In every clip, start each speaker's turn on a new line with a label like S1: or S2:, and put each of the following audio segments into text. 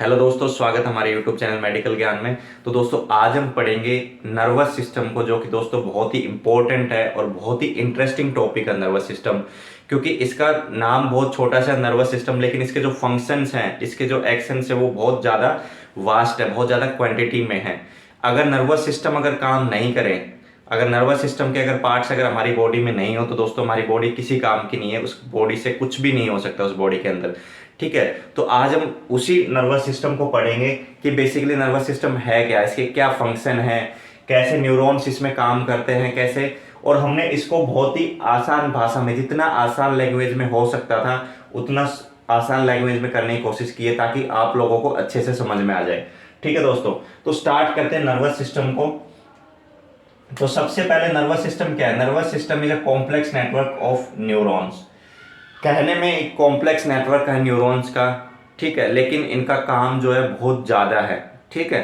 S1: Hello दोस्तों, स्वागत है हमारे यूट्यूब चैनल मेडिकल ज्ञान में। तो दोस्तों आज हम पढ़ेंगे नर्वस सिस्टम को, जो कि दोस्तों बहुत ही इंपॉर्टेंट है और बहुत ही इंटरेस्टिंग टॉपिक है नर्वस सिस्टम। क्योंकि इसका नाम बहुत छोटा सा नर्वस सिस्टम, लेकिन इसके जो फंक्शंस हैं, इसके जो एक्शंस है वो बहुत ज़्यादा वास्ट है, बहुत ज़्यादा क्वांटिटी में है। अगर नर्वस सिस्टम अगर काम नहीं करे, अगर नर्वस सिस्टम के अगर पार्ट्स अगर हमारी बॉडी में नहीं हो, तो दोस्तों हमारी बॉडी किसी काम की नहीं है, उस बॉडी से कुछ भी नहीं हो सकता उस बॉडी के अंदर। ठीक है, तो आज हम उसी नर्वस सिस्टम को पढ़ेंगे कि बेसिकली नर्वस सिस्टम है क्या, इसके क्या फंक्शन है, कैसे न्यूरॉन्स इसमें काम करते हैं, कैसे। और हमने इसको बहुत ही आसान भाषा में, जितना आसान लैंग्वेज में हो सकता था उतना आसान लैंग्वेज में करने की कोशिश की है, ताकि आप लोगों को अच्छे से समझ में आ जाए। ठीक है दोस्तों, तो स्टार्ट करते हैं नर्वस सिस्टम को। तो सबसे पहले नर्वस सिस्टम क्या है? Nervous system is a complex network of neurons. कहने में एक कॉम्प्लेक्स नेटवर्क है न्यूरॉन्स का, ठीक है, लेकिन इनका काम जो है बहुत ज़्यादा है। ठीक है,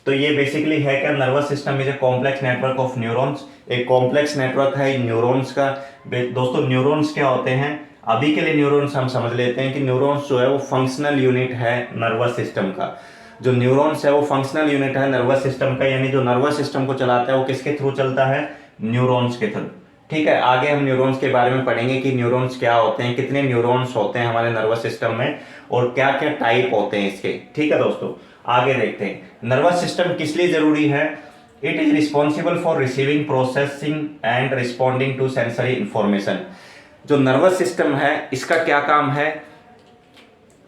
S1: तो ये बेसिकली है क्या? Nervous system is a complex network of neurons. एक कॉम्प्लेक्स नेटवर्क है न्यूरॉन्स का। दोस्तों न्यूरॉन्स क्या होते हैं? अभी के लिए न्यूरॉन्स हम समझ लेते हैं कि न्यूरॉन्स जो है वो फंक्शनल यूनिट है नर्वस सिस्टम का। जो न्यूरॉन्स है वो फंक्शनल यूनिट है नर्वस सिस्टम का, यानी जो नर्वस सिस्टम को चलाता है वो किसके थ्रू चलता है? न्यूरॉन्स के थ्रू। ठीक है, आगे हम न्यूरॉन्स के बारे में पढ़ेंगे कि न्यूरॉन्स क्या होते हैं, कितने न्यूरॉन्स होते हैं हमारे नर्वस सिस्टम में, और क्या क्या टाइप होते हैं इसके। ठीक है दोस्तों, आगे देखते हैं नर्वस सिस्टम किस लिए जरूरी है। It is responsible for receiving, processing and responding to sensory information. जो नर्वस सिस्टम है इसका क्या काम है?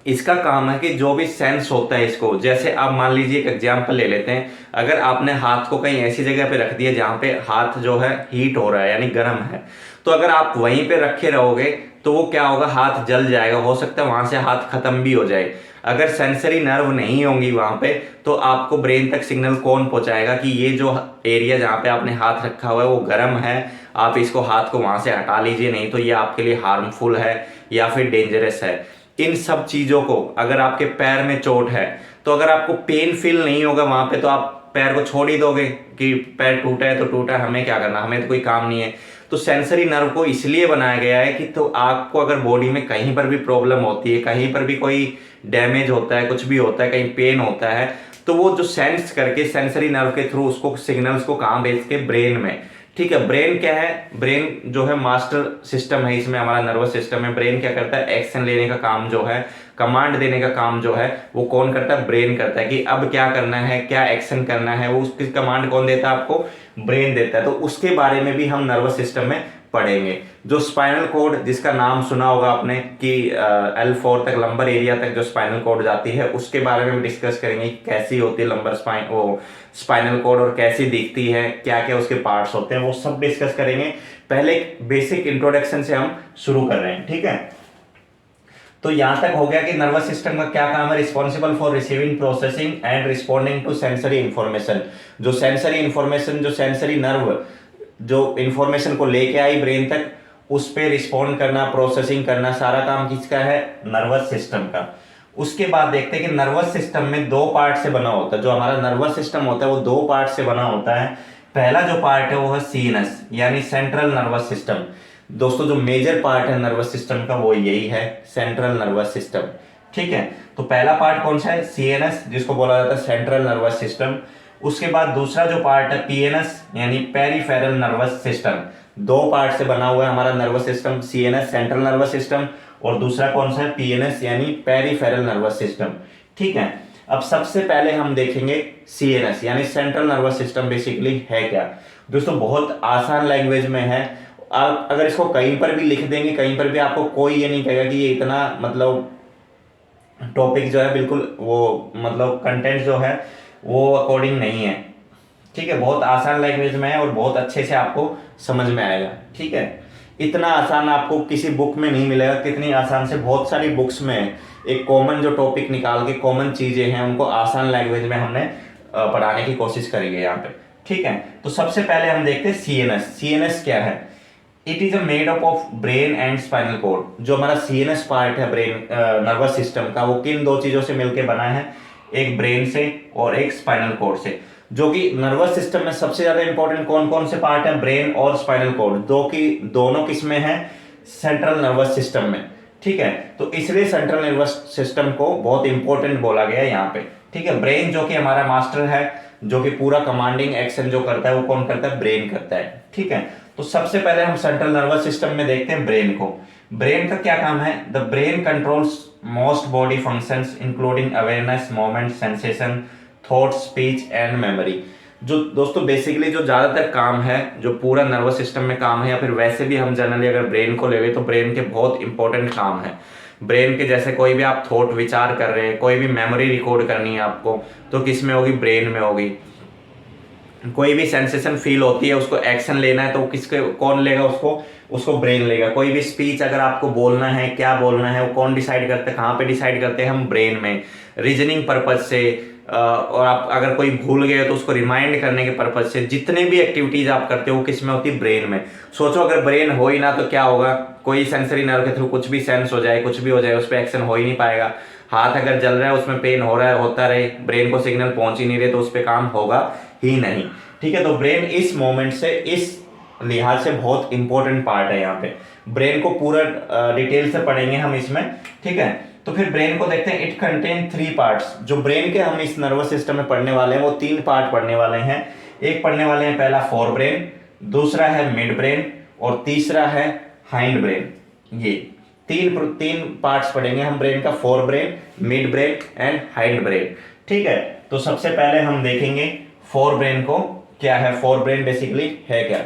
S1: इसका काम है कि जो भी सेंस होता है इसको, जैसे आप मान लीजिए एक एग्जांपल ले लेते हैं। अगर आपने हाथ को कहीं ऐसी जगह पे रख दिया जहाँ पे हाथ जो है हीट हो रहा है, यानी गर्म है, तो अगर आप वहीं पे रखे रहोगे तो वो क्या होगा? हाथ जल जाएगा, हो सकता है वहां से हाथ खत्म भी हो जाए। अगर सेंसरी नर्व नहीं होंगी वहां पे, तो आपको ब्रेन तक सिग्नल कौन पहुंचाएगा कि ये जो एरिया जहाँ पे आपने हाथ रखा हुआ है वो गर्म है, आप इसको हाथ को वहां से हटा लीजिए, नहीं तो ये आपके लिए हार्मफुल है या फिर डेंजरस है। इन सब चीजों को, अगर आपके पैर में चोट है तो अगर आपको पेन फील नहीं होगा वहां पे, तो आप पैर को छोड़ ही दोगे कि पैर टूटा है तो टूटा है, हमें क्या करना, हमें तो कोई काम नहीं है। तो सेंसरी नर्व को इसलिए बनाया गया है कि तो आपको अगर बॉडी में कहीं पर भी प्रॉब्लम होती है, कहीं पर भी कोई डैमेज होता है, कुछ भी होता है, कहीं पेन होता है, तो वो जो सेंस करके सेंसरी नर्व के थ्रू उसको सिग्नल्स को कहाँ भेज के? ब्रेन में। ठीक है, ब्रेन क्या है? ब्रेन जो है मास्टर सिस्टम है, इसमें हमारा नर्वस सिस्टम है। ब्रेन क्या करता है? एक्शन लेने का काम जो है, कमांड देने का काम जो है वो कौन करता है? ब्रेन करता है कि अब क्या करना है, क्या एक्शन करना है, वो उसकी कमांड कौन देता है आपको? ब्रेन देता है। तो उसके बारे में भी हम नर्वस सिस्टम में पढ़ेंगे। जो स्पाइनल कॉर्ड, जिसका नाम सुना होगा आपने कि L4 तक, लंबर एरिया तक जो स्पाइनल कॉर्ड जाती है, उसके बारे में भी डिस्कस करेंगे। कैसी होती है लंबर स्पाइन, वो स्पाइनल कॉर्ड, और कैसी दिखती है, क्या क्या उसके पार्ट्स होते हैं, वो सब डिस्कस करेंगे। पहले बेसिक इंट्रोडक्शन से हम शुरू कर रहे हैं। ठीक है, तो यहां तक हो गया कि नर्वस सिस्टम का क्या काम है? Responsible for receiving, processing and responding to sensory information. जो सेंसरी इंफॉर्मेशन, जो सेंसरी नर्व जो इंफॉर्मेशन को लेके आई ब्रेन तक, उस पे रिस्पॉन्ड करना, प्रोसेसिंग करना, सारा काम किसका है? नर्वस सिस्टम का। उसके बाद देखते हैं कि नर्वस सिस्टम में दो पार्ट से बना होता है। जो हमारा नर्वस सिस्टम होता है वो दो पार्ट से बना होता है। पहला जो पार्ट है वो है सीएनएस, यानी सेंट्रल नर्वस सिस्टम। दोस्तों जो मेजर पार्ट है नर्वस सिस्टम का वो यही है, सेंट्रल नर्वस सिस्टम। ठीक है, तो पहला पार्ट कौन सा है? सीएनएस, जिसको बोला जाता है सेंट्रल नर्वस सिस्टम। उसके बाद दूसरा जो पार्ट है पीएनएस, यानी पेरिफेरल नर्वस सिस्टम। दो पार्ट से बना हुआ है हमारा nervous system, CNS central nervous system, और दूसरा कौन सा है? पीएनएस, यानी पेरिफेरल नर्वस सिस्टम। ठीक है, अब सबसे पहले हम देखेंगे सीएनएस, यानी सेंट्रल नर्वस सिस्टम बेसिकली है क्या। दोस्तों बहुत आसान लैंग्वेज में है। आप अगर इसको कहीं पर भी लिख देंगे, कहीं पर भी, आपको कोई ये नहीं कहेगा कि ये इतना मतलब टॉपिक जो है बिल्कुल वो मतलब कंटेंट जो है वो अकॉर्डिंग नहीं है। ठीक है, बहुत आसान लैंग्वेज में है और बहुत अच्छे से आपको समझ में आएगा। ठीक है, इतना आसान आपको किसी बुक में नहीं मिलेगा। कितनी आसान से बहुत सारी बुक्स में एक कॉमन जो टॉपिक निकाल के, कॉमन चीजें हैं उनको आसान लैंग्वेज में हमने पढ़ाने की कोशिश करेंगे यहाँ पे। ठीक है, तो सबसे पहले हम देखते हैं सीएनएस। सीएनएस क्या है? It is a made up of brain and spinal cord. जो हमारा सीएनएस पार्ट है ब्रेन नर्वस सिस्टम का, वो किन दो चीजों से मिलकर बना है? एक ब्रेन से और एक स्पाइनल कॉर्ड से। जो कि नर्वस सिस्टम में सबसे ज्यादा इंपॉर्टेंट कौन कौन से पार्ट है? ब्रेन और स्पाइनल कॉर्ड। दो की दोनों किस में है? सेंट्रल नर्वस सिस्टम में। ठीक है, तो इसलिए सेंट्रल नर्वस सिस्टम को बहुत इंपॉर्टेंट बोला गया है यहाँ पे। ठीक है, ब्रेन जो कि हमारा मास्टर है, जो कि पूरा कमांडिंग एक्शन जो करता है वो कौन करता है, ब्रेन करता है। ठीक है, तो सबसे पहले हम सेंट्रल नर्वस सिस्टम में देखते हैं ब्रेन को। ब्रेन का क्या काम है, the brain controls most body functions including awareness, moment, sensation, thought, speech and memory. जो दोस्तों बेसिकली जो ज्यादातर काम है, जो पूरा नर्वस सिस्टम में काम है, या फिर वैसे भी हम जनरली अगर ब्रेन को ले तो ब्रेन के बहुत इंपॉर्टेंट काम है। ब्रेन के जैसे कोई भी आप थॉट विचार कर रहे हैं, कोई भी मेमोरी रिकॉर्ड करनी है आपको, तो किस में होगी, ब्रेन में होगी। कोई भी सेंसेशन फील होती है, उसको एक्शन लेना है तो किसके कौन लेगा, उसको उसको ब्रेन लेगा। कोई भी स्पीच अगर आपको बोलना है, क्या बोलना है, वो कौन डिसाइड करते हैं, कहाँ पे डिसाइड करते हैं, हम ब्रेन में। रीजनिंग पर्पज से, और आप अगर कोई भूल गए तो उसको रिमाइंड करने के पर्पज से, जितने भी एक्टिविटीज आप करते हो किस में होती है, ब्रेन में। सोचो अगर ब्रेन हो ही ना तो क्या होगा, कोई सेंसरी नर्व के थ्रू कुछ भी सेंस हो जाए, कुछ भी हो जाए, उस पर एक्शन हो ही नहीं पाएगा। हाथ अगर जल रहा है, उसमें पेन हो रहा है, होता रहे, ब्रेन को सिग्नल पहुंच ही नहीं रहे, तो उस पर काम होगा ही नहीं। ठीक है, तो ब्रेन इस मोमेंट से, इस लिहाज से बहुत इंपॉर्टेंट पार्ट है यहाँ पे। ब्रेन को पूरा डिटेल से पढ़ेंगे हम इसमें। ठीक है, तो फिर ब्रेन को देखते हैं। It contain 3 parts. जो ब्रेन के हम इस नर्वस सिस्टम में पढ़ने वाले हैं वो 3 पार्ट पढ़ने वाले हैं। एक पढ़ने वाले हैं पहला फोर ब्रेन, दूसरा है मिड ब्रेन, और तीसरा है हाइंड ब्रेन। ये तीन पार्ट्स पढ़ेंगे हम ब्रेन का, fore brain, mid brain and hind brain. ठीक है, तो सबसे पहले हम देखेंगे फोर ब्रेन को। क्या है फोर ब्रेन, बेसिकली है क्या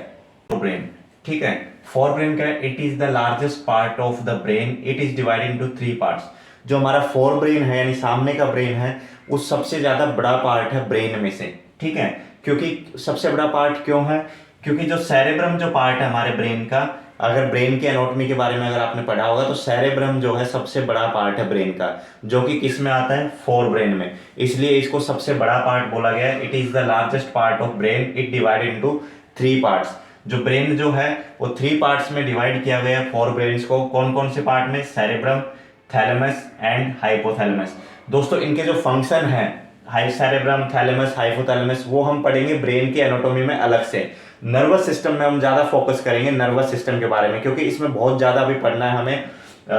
S1: फोर ब्रेन। ठीक है, फोर ब्रेन क्या है, it is the largest part of the brain, it is divided into 3 parts. जो हमारा फोर ब्रेन है, यानी सामने का ब्रेन है, वो सबसे ज्यादा बड़ा पार्ट है ब्रेन में से। ठीक है, क्योंकि सबसे बड़ा पार्ट क्यों है, क्योंकि जो सेरेब्रम जो पार्ट है हमारे ब्रेन का, अगर ब्रेन की एनाटॉमी के बारे में अगर आपने पढ़ा होगा तो सेरेब्रम जो है सबसे बड़ा पार्ट है ब्रेन का, जो कि किस में आता है, फोर ब्रेन में। इसलिए इसको सबसे बड़ा पार्ट बोला गया है। It is the largest part of brain, it divided into 3 parts. जो ब्रेन जो है वो 3 पार्ट्स में डिवाइड किया गया है फोर ब्रेन्स को। कौन कौन से पार्ट में, सेरेब्रम, थैलेमस एंड हाइपोथैलेमस। दोस्तों इनके जो फंक्शन है, सेरेब्रम, थैलेमस, हाइपोथैलेमस, वो हम पढ़ेंगे ब्रेन की एनाटॉमी में अलग से। नर्वस सिस्टम में हम ज्यादा फोकस करेंगे नर्वस सिस्टम के बारे में, क्योंकि इसमें बहुत ज्यादा भी पढ़ना है हमें।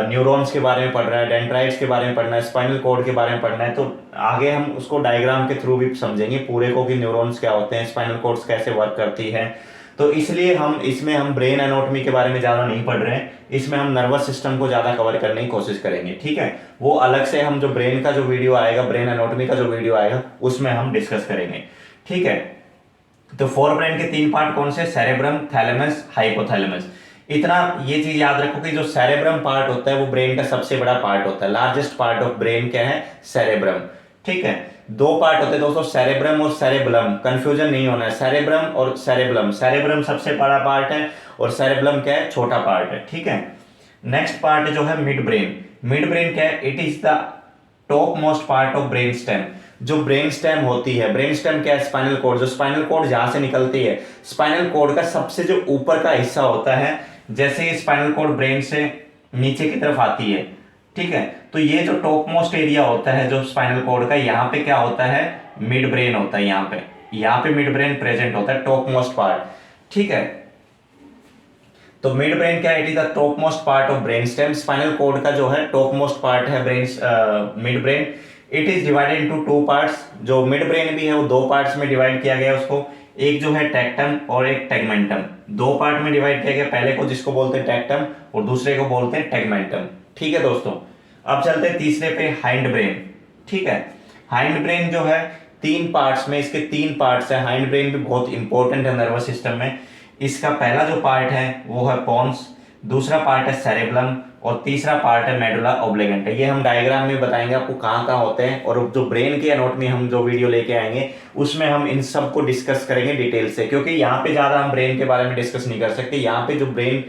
S1: न्यूरॉन्स के बारे में पढ़ रहा है, डेंड्राइट्स के बारे में पढ़ना है, स्पाइनल कॉर्ड के बारे में पढ़ना है, तो आगे हम उसको डायग्राम के थ्रू भी समझेंगे पूरे को कि न्यूरॉन्स क्या होते हैं, स्पाइनल कॉर्ड्स कैसे वर्क करती है। तो इसलिए हम ब्रेन एनाटॉमी के बारे में ज्यादा नहीं पढ़ रहे हैं, इसमें हम नर्वस सिस्टम को ज्यादा कवर करने की कोशिश करेंगे। ठीक है, वो अलग से हम जो ब्रेन का जो वीडियो आएगा, ब्रेन एनाटॉमी का जो वीडियो आएगा, उसमें हम डिस्कस करेंगे। ठीक है, तो फोर ब्रेन के 3 पार्ट कौन से, सेरेब्रम, थैलेमस, हाइपोथैलेमस। इतना ये चीज याद रखो कि जो सेरेब्रम पार्ट होता है वो ब्रेन का सबसे बड़ा पार्ट होता है। लार्जेस्ट पार्ट ऑफ ब्रेन क्या है, सेरेब्रम। ठीक है, 2 पार्ट होते हैं दोस्तों, सेरेब्रम और सेरेब्लम, कंफ्यूजन नहीं होना है, सेरेब्रम और सेरेब्लम। सेरेब्रम सबसे बड़ा पार्ट है और सेरेब्लम क्या है, छोटा पार्ट है। ठीक है, नेक्स्ट पार्ट जो है मिड ब्रेन। मिड ब्रेन क्या है, it is the top most part of brain stem. जो ब्रेन स्टेम होती है, ब्रेन स्टेम क्या है, स्पाइनल कॉर्ड। जो स्पाइनल कॉर्ड जहां से निकलती है, स्पाइनल कॉर्ड का सबसे जो ऊपर का हिस्सा होता है, जैसे ही स्पाइनल कॉर्ड ब्रेन से नीचे की तरफ आती है, ठीक है, तो ये जो टॉप मोस्ट एरिया होता है जो स्पाइनल कॉर्ड का, यहाँ पे क्या होता है, मिड ब्रेन होता है। यहाँ पे मिड ब्रेन प्रेजेंट होता है, टॉप मोस्ट पार्ट। ठीक है, तो मिड ब्रेन क्या है, it is the top most part of brain stem. Spinal cord का जो है टॉप मोस्ट पार्ट है brain, mid brain. It is divided into 2 parts. जो मिड ब्रेन भी है वो 2 पार्ट्स में डिवाइड किया गया है उसको। एक जो है टेक्टम और एक टेगमेंटम, 2 पार्ट में डिवाइड किया गया। पहले को जिसको बोलते हैं टेक्टम और दूसरे को बोलते हैं टेगमेंटम। ठीक है दोस्तों, अब चलते हैं तीसरे पे, हाइंड ब्रेन। ठीक है, हाइंड ब्रेन जो है 3 पार्ट्स में, इसके 3 पार्ट्स है। हाइंड ब्रेन भी बहुत इंपॉर्टेंट है नर्वस सिस्टम में। इसका पहला जो पार्ट है वो है पोन्स, दूसरा पार्ट है सेरेब्लम और तीसरा पार्ट है मेडुला ऑब्लिगेंटा। ये हम डायग्राम में बताएंगे आपको कहाँ कहाँ होते हैं, और जो ब्रेन की एनाटॉमी हम जो वीडियो लेके आएंगे उसमें हम इन सब को डिस्कस करेंगे डिटेल से, क्योंकि यहाँ पे ज्यादा हम ब्रेन के बारे में डिस्कस नहीं कर सकते। यहाँ पे जो ब्रेन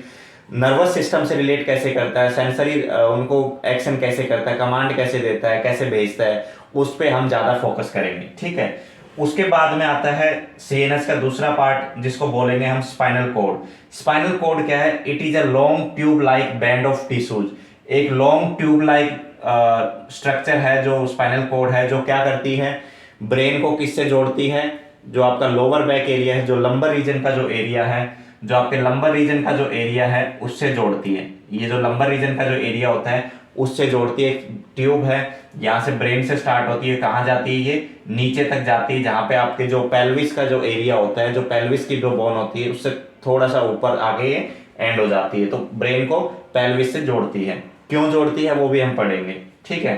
S1: नर्वस सिस्टम से रिलेट कैसे करता है, सेंसरी उनको एक्शन कैसे करता है, कमांड कैसे देता है, कैसे भेजता है, उस पर हम ज्यादा फोकस करेंगे। ठीक है, उसके बाद में आता है सीएनएस का दूसरा पार्ट, जिसको बोलेंगे हम स्पाइनल कॉर्ड। स्पाइनल कॉर्ड क्या है, it is a long tube like band of tissues. एक लॉन्ग ट्यूब लाइक स्ट्रक्चर है जो स्पाइनल कॉर्ड है, जो क्या करती है, ब्रेन को किससे जोड़ती है, जो आपका लोअर बैक एरिया है, जो लंबर रीजन का जो एरिया है, जो आपके लंबर रीजन का जो एरिया है उससे जोड़ती है। ये जो लंबर रीजन का जो एरिया होता है उससे जोड़ती है। एक ट्यूब है, यहाँ से ब्रेन से स्टार्ट होती है, कहाँ जाती है, ये नीचे तक जाती है, जहाँ पे आपके जो पेल्विस का जो एरिया होता है, जो पेल्विस की जो बोन होती है उससे थोड़ा सा ऊपर आगे ये एंड हो जाती है। तो ब्रेन को पेल्विस से जोड़ती है। क्यों जोड़ती है वो भी हम पढ़ेंगे, ठीक है।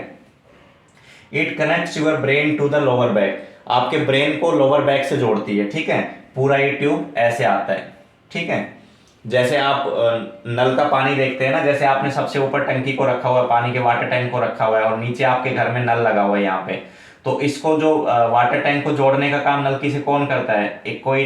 S1: It connects your brain to the lower back, आपके ब्रेन को लोअर बैक से जोड़ती है, ठीक है। पूरा ये ट्यूब ऐसे आता है, ठीक है। जैसे आप नल का पानी देखते हैं ना, जैसे आपने सबसे ऊपर टंकी को रखा हुआ है, पानी के वाटर टैंक को रखा हुआ है, और नीचे आपके घर में नल लगा हुआ है यहाँ पे। तो इसको जो वाटर टैंक को जोड़ने का काम नलकी से कौन करता है, एक कोई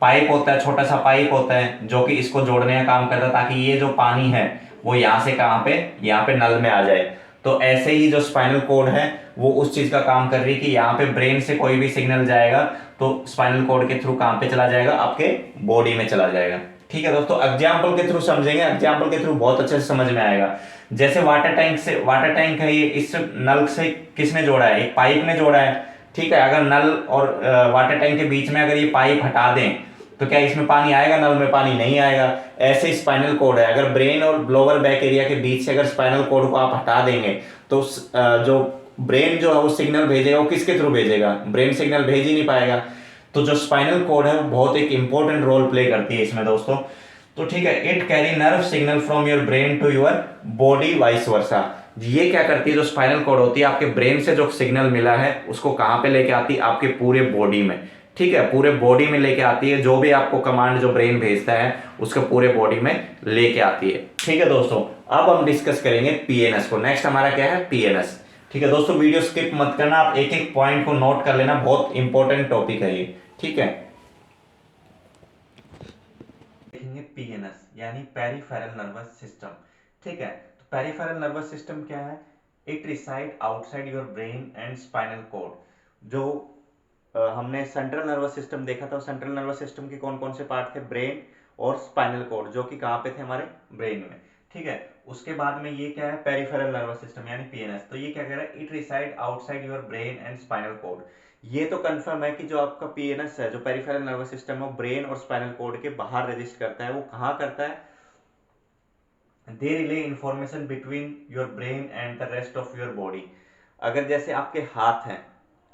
S1: पाइप होता है, छोटा सा पाइप होता है जो कि इसको जोड़ने का काम करता है, ताकि ये जो पानी है वो यहाँ से कहाँ पे, यहाँ पे नल में आ जाए। तो ऐसे ही जो स्पाइनल कोड है वो उस चीज का काम कर रही है कि यहाँ पे ब्रेन से कोई भी सिग्नल जाएगा तो स्पाइनल कोड के थ्रू कहाँ पे चला जाएगा, आपके बॉडी में चला जाएगा, ठीक है दोस्तों। एग्जाम्पल के थ्रू समझेंगे, एग्जाम्पल के थ्रू बहुत अच्छे से समझ में आएगा। जैसे वाटर टैंक से, वाटर टैंक है ये, इस नल से किसने जोड़ा है, एक पाइप ने जोड़ा है, ठीक है। अगर नल और वाटर टैंक के बीच में अगर ये पाइप हटा दें तो क्या इसमें पानी आएगा, नल में पानी नहीं आएगा। ऐसे स्पाइनल कोड है, अगर ब्रेन और लोअर बैक एरिया के बीच से अगर स्पाइनल कोड को आप हटा देंगे तो जो ब्रेन जो है वो सिग्नल भेजेगा, वो किसके थ्रू भेजेगा, ब्रेन सिग्नल भेज ही नहीं पाएगा। तो जो स्पाइनल कोड है वो बहुत एक इंपॉर्टेंट रोल प्ले करती है इसमें दोस्तों। तो ठीक है, it carry nerve signal from your brain to your body vice versa. ये क्या करती है, जो स्पाइनल कोड होती है आपके ब्रेन से जो सिग्नल मिला है उसको कहाँ पे लेके आती है, आपके पूरे बॉडी में, ठीक है। पूरे बॉडी में लेके आती है, जो भी आपको कमांड जो ब्रेन भेजता है उसको पूरे बॉडी में लेके आती है, ठीक है दोस्तों। अब हम डिस्कस करेंगे पीएनएस को। नेक्स्ट हमारा क्या है, पीएनएस, ठीक है दोस्तों। वीडियो स्किप मत करना, आप एक एक पॉइंट को नोट कर लेना, बहुत इंपॉर्टेंट टॉपिक है ये, ठीक है। देखेंगे पीएनएस यानी पेरिफेरल नर्वस सिस्टम, ठीक है। तो पेरिफेरल नर्वस सिस्टम क्या है, it reside outside your brain and spinal cord. जो हमने सेंट्रल नर्वस सिस्टम देखा था, सेंट्रल नर्वस सिस्टम के कौन कौन से पार्ट थे, ब्रेन और स्पाइनल कोड, जो कि कहाँ पे थे, हमारे ब्रेन में, ठीक है। उसके बाद में ये क्या है, पेरिफेरल नर्वस सिस्टम यानी पीएनएस। तो ये क्या कह रहा है, it reside outside your brain and spinal cord. ये तो कंफर्म है कि जो आपका पीएनएस है, जो पेरिफेरल नर्वस सिस्टम है, वो ब्रेन और स्पाइनल कोड के बाहर रजिस्टर करता है। वो कहाँ करता है, they relay information between your brain and the rest of your body. अगर जैसे आपके हाथ हैं,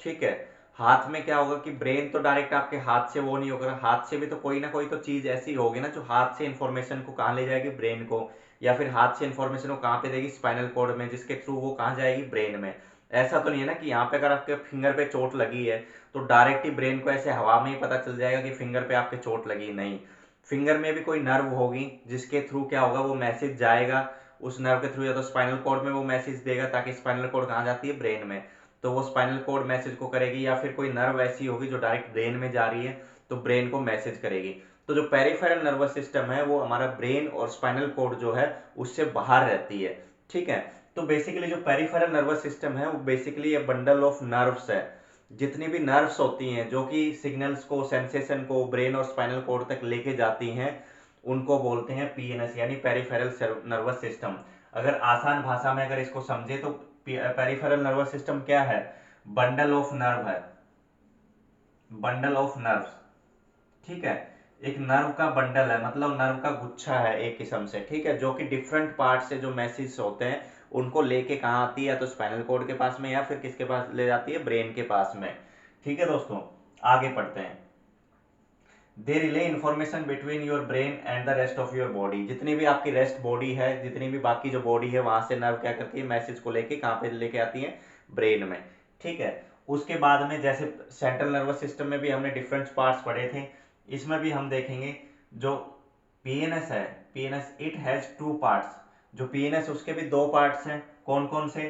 S1: ठीक है, हाथ में क्या होगा कि ब्रेन तो डायरेक्ट आपके हाथ से वो नहीं होगा, हाथ से भी तो कोई ना कोई तो चीज ऐसी होगी ना जो हाथ से इंफॉर्मेशन को कहाँ ले जाएगी, ब्रेन को, या फिर हाथ से इंफॉर्मेशन को कहाँ पे देगी, स्पाइनल कोड में, जिसके थ्रू वो कहाँ जाएगी, ब्रेन में। ऐसा तो नहीं है ना कि यहाँ पे अगर आपके फिंगर पे चोट लगी है तो डायरेक्ट ही ब्रेन को ऐसे हवा में ही पता चल जाएगा कि फिंगर पे आपके चोट लगी, नहीं। फिंगर में भी कोई नर्व होगी जिसके थ्रू क्या होगा, वो मैसेज जाएगा उस नर्व के थ्रू, या तो स्पाइनल कोड में वो मैसेज देगा, ताकि स्पाइनल कोड कहाँ जाती है, ब्रेन में। तो वो स्पाइनल कोड मैसेज को करेगी, या फिर कोई नर्व ऐसी होगी जो डायरेक्ट ब्रेन में जा रही है तो ब्रेन को मैसेज करेगी। तो जो पेरिफेरल नर्वस सिस्टम है वो हमारा ब्रेन और स्पाइनल कोड जो है उससे बाहर रहती है, ठीक है। तो बेसिकली जो पेरिफेरल नर्वस सिस्टम है वो बेसिकली ये बंडल ऑफ नर्व्स है। जितनी भी नर्व्स होती हैं जो कि सिग्नल्स को, सेंसेशन को ब्रेन और स्पाइनल कोड तक लेके जाती हैं, उनको बोलते हैं पीएनएस यानी पेरिफेरल नर्वस सिस्टम। अगर आसान भाषा में अगर इसको समझे तो पेरिफेरल नर्वस सिस्टम क्या है, बंडल ऑफ नर्व है, बंडल ऑफ नर्व्स, ठीक है। एक नर्व का बंडल है, मतलब नर्व का गुच्छा है एक किस्म से, ठीक है, जो कि डिफरेंट पार्ट से जो मैसेज होते हैं उनको लेके कहाँ आती है, या तो स्पाइनल कोड के पास में या फिर किसके पास ले जाती है, ब्रेन के पास में, ठीक है दोस्तों। आगे पढ़ते हैं। They relay information between your brain and the rest of your body. जितनी भी आपकी रेस्ट बॉडी है, जितनी भी बाकी जो बॉडी है, वहां से नर्व क्या करती है, मैसेज को लेके कहाँ पे लेके आती है, ब्रेन में, ठीक है। उसके बाद में जैसे सेंट्रल नर्वस सिस्टम में भी हमने डिफरेंट पार्ट्स पढ़े थे, इसमें भी हम देखेंगे जो पीएनएस है, PNS it has two parts. जो पीएनएस उसके भी दो पार्ट्स हैं, कौन कौन से,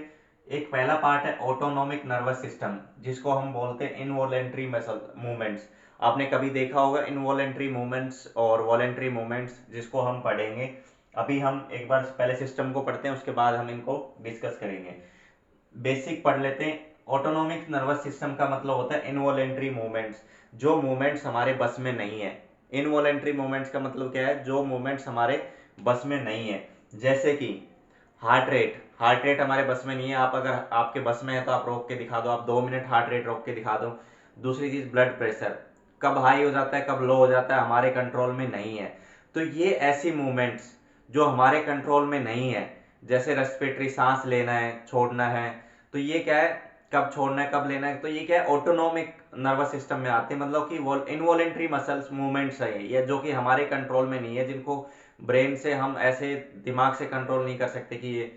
S1: एक पहला पार्ट है ऑटोनोमिक नर्वस सिस्टम, जिसको हम बोलते हैं इनवॉलेंट्री मसल मूवमेंट्स। आपने कभी देखा होगा इनवॉलेंट्री मूवमेंट्स और वॉलेंट्री मूवमेंट्स, जिसको हम पढ़ेंगे। अभी हम एक बार पहले सिस्टम को पढ़ते हैं, उसके बाद हम इनको डिस्कस करेंगे। बेसिक पढ़ लेते हैं। ऑटोनोमिक नर्वस सिस्टम का मतलब होता है इनवॉलेंट्री मूवमेंट्स, जो मूवमेंट्स हमारे बस में नहीं है। इनवॉलेंट्री मूवमेंट्स का मतलब क्या है, जो मूवमेंट्स हमारे बस में नहीं है। जैसे कि हार्ट रेट, हार्ट रेट हमारे बस में नहीं है। आप अगर आपके बस में है तो आप रोक के दिखा दो, आप 2 मिनट हार्ट रेट रोक के दिखा दो। दूसरी चीज ब्लड प्रेशर, कब हाई हो जाता है, कब लो हो जाता है, हमारे कंट्रोल में नहीं है। तो ये ऐसी मूवमेंट्स जो हमारे कंट्रोल में नहीं है, जैसे रेस्पिरेटरी, सांस लेना है, छोड़ना है, तो ये क्या है, कब छोड़ना है, कब लेना है, तो ये क्या है, ऑटोनोमिक नर्वस सिस्टम में आते हैं। मतलब कि इनवॉलेंट्री मसल्स मूवमेंट्स है ये जो कि हमारे कंट्रोल में नहीं है, जिनको ब्रेन से हम ऐसे दिमाग से कंट्रोल नहीं कर सकते कि ये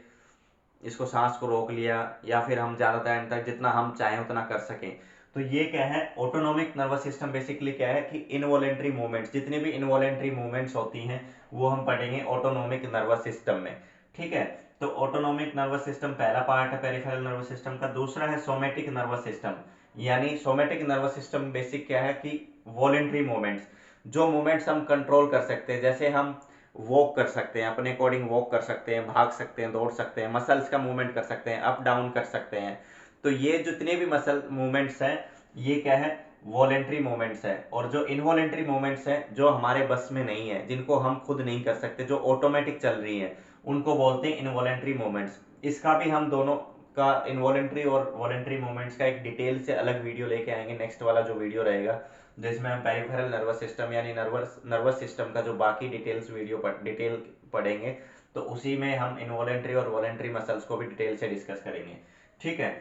S1: इसको सांस को रोक लिया या फिर हम ज्यादा टाइम तक जितना हम चाहें उतना कर सकें। तो ये क्या है, ऑटोनोमिक नर्वस सिस्टम बेसिकली क्या है कि इनवॉलेंट्री मूवमेंट्स, जितनी भी इनवॉलेंट्री मूवमेंट्स होती हैं वो हम पढ़ेंगे ऑटोनोमिक नर्वस सिस्टम में। ठीक है, तो ऑटोनोमिक नर्वस सिस्टम पहला पार्ट है पेरिफेरल नर्वस सिस्टम का। दूसरा है सोमेटिक नर्वस सिस्टम। यानी सोमेटिक नर्वस सिस्टम बेसिक क्या है कि वॉलेंट्री मूवमेंट्स, जो मूवमेंट्स हम कंट्रोल कर सकते हैं, जैसे हम वॉक कर सकते हैं, अपने अकॉर्डिंग वॉक कर सकते हैं, भाग सकते हैं, दौड़ सकते हैं, मसल्स का मूवमेंट कर सकते हैं, अप डाउन कर सकते हैं। तो ये जितने भी मसल मूवमेंट्स हैं ये क्या है, वॉलेंट्री मूवमेंट्स है। और जो इनवॉलेंट्री मूवमेंट्स हैं जो हमारे बस में नहीं है, जिनको हम खुद नहीं कर सकते, जो ऑटोमेटिक चल रही है, उनको बोलते हैं इनवॉलेंट्री मूवमेंट्स। इसका भी हम दोनों का, इनवॉलेंट्री और वॉलेंट्री मूवमेंट्स का एक डिटेल से अलग वीडियो लेके आएंगे, नेक्स्ट वाला जो वीडियो रहेगा, जिसमें हम पेरिफेरल नर्वस सिस्टम यानी नर्वस सिस्टम का जो बाकी डिटेल पढ़ेंगे, तो उसी में हम इनवॉलेंट्री और वॉलेंट्री मसल्स को भी डिटेल से डिस्कस करेंगे। ठीक है,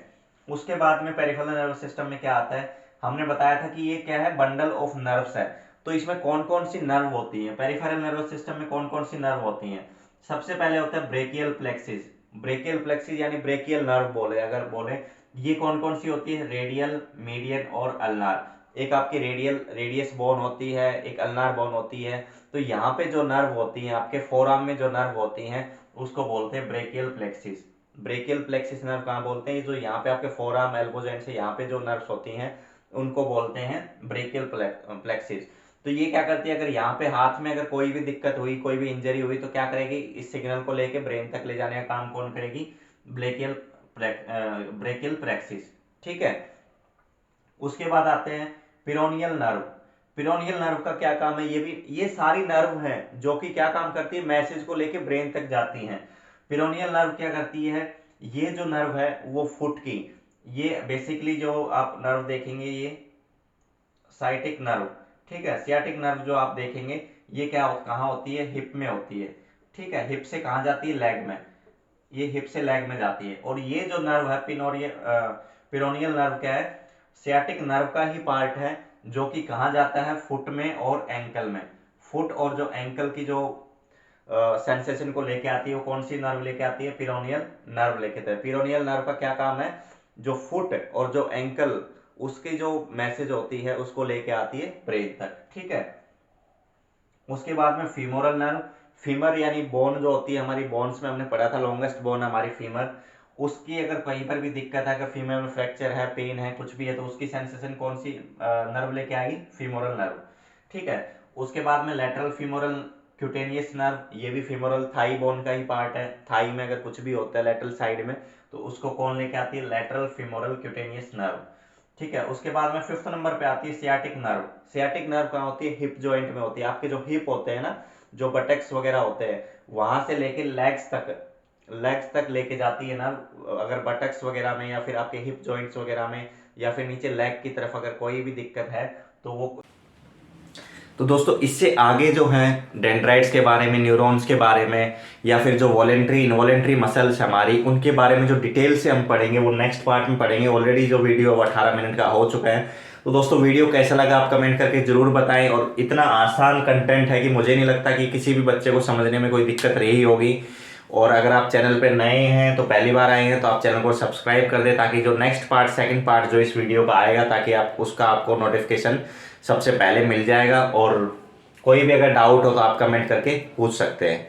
S1: उसके बाद में पेरिफेरल नर्वस सिस्टम में क्या आता है, हमने बताया था कि ये क्या है, बंडल ऑफ नर्व्स है। तो इसमें कौन कौन सी नर्व होती है, पेरिफेरल नर्वस सिस्टम में कौन कौन सी नर्व होती हैं। सबसे पहले होता है ब्रेकियल प्लेक्सिस। ब्रेकियल प्लेक्सिस यानी ब्रेकियल नर्व बोले अगर बोले, ये कौन कौन सी होती है, रेडियल, मीडियन और अल्नार। एक आपकी रेडियस बोन होती है, एक अल्नार बोन होती है। तो यहाँ पे जो नर्व होती है आपके फोरआर्म में, जो नर्व होती हैं उसको बोलते हैं brachial plexus. Brachial plexus nerve कहाँ बोलते हैं, जो यहाँ पे आपके फोरआर्म, एल्बो जॉइंट से यहाँ पे जो नर्व्स होती हैं उनको बोलते हैं ब्रेकियल प्लेक्सिस। तो ये क्या करती है, अगर यहाँ पे हाथ में अगर कोई भी दिक्कत हुई, कोई भी इंजरी हुई, तो क्या करेगी, इस सिग्नल को लेके ब्रेन तक ले जाने का काम कौन करेगी, ब्रेकियल प्लेक्सिस। ठीक है, उसके बाद आते हैं पिरोनियल नर्व। पिरोनियल नर्व का क्या काम है, ये सारी नर्व हैं जो कि क्या काम करती है, मैसेज को लेके ब्रेन तक जाती हैं। पिरोनियल नर्व क्या करती है, ये जो नर्व है वो फुट की, ये बेसिकली जो आप नर्व देखेंगे ये साइटिक नर्व, ठीक है, सियाटिक नर्व जो आप देखेंगे ये कहाँ होती है, हिप में होती है। ठीक है, हिप से कहाँ जाती है, लेग में, ये हिप से लेग में जाती है। और ये जो नर्व है पिरोनियल नर्व क्या है, सियाटिक नर्व का ही पार्ट है, जो कि कहाँ जाता है, फुट में और एंकल में। फुट और जो एंकल की जो सेंसेशन को लेके आती है वो कौन सी नर्व लेके आती है, पिरोनियल नर्व लेके आती है। पिरोनियल नर्व का क्या काम है, जो फुट और जो एंकल उसकी जो मैसेज होती है उसको लेके आती है ब्रेन तक। ठीक है, उसके बाद में फीमोरल नर्व। फीमर यानी बोन जो होती है हमारी, बोन्स में हमने पढ़ा था लॉन्गेस्ट बोन हमारी फीमर, उसकी अगर कहीं पर भी दिक्कत है, अगर फीमर में फ्रैक्चर है, पेन है, कुछ भी है, तो उसकी सेंसेशन कौन सी नर्व लेके आएगी, फीमोरल नर्व। ठीक है, उसके बाद में लेटरल फीमोरल क्यूटेनियस नर्व, ये भी फीमोरल थाई बोन का ही पार्ट है। थाई में अगर कुछ भी होता है लेटरल साइड में, तो उसको कौन लेके आती है, लेटरल फीमोरल क्यूटेनियस नर्व। ठीक है, उसके बाद में 5th नंबर पे आती है सियाटिक नर्व। सियाटिक नर्व कहाँ होती है, हिप जॉइंट में होती है। आपके जो हिप होते हैं ना, जो बटेक्स वगैरह होते हैं, वहां से लेके लेग्स तक लेके जाती है नर्व। अगर बटक्स वगैरह में या फिर आपके हिप जॉइंट्स वगैरह में या फिर नीचे लेग की तरफ अगर कोई भी दिक्कत है तो वो। तो दोस्तों इससे आगे जो है डेंड्राइट्स के बारे में, न्यूरॉन्स के बारे में, या फिर जो वॉलेंट्री इनवॉलेंट्री मसल्स हमारी, उनके बारे में जो डिटेल से हम पढ़ेंगे वो नेक्स्ट पार्ट में पढ़ेंगे। ऑलरेडी जो वीडियो 18 मिनट का हो चुका है। तो दोस्तों वीडियो कैसा लगा आप कमेंट करके जरूर बताएं। और इतना आसान कंटेंट है कि मुझे नहीं लगता कि किसी भी बच्चे को समझने में कोई दिक्कत रही होगी। और अगर आप चैनल पे नए हैं तो पहली बार आए हैं तो आप चैनल को सब्सक्राइब कर दें, ताकि जो नेक्स्ट पार्ट, सेकंड पार्ट जो इस वीडियो का आएगा, ताकि आपको नोटिफिकेशन सबसे पहले मिल जाएगा। और कोई भी अगर डाउट हो तो आप कमेंट करके पूछ सकते हैं।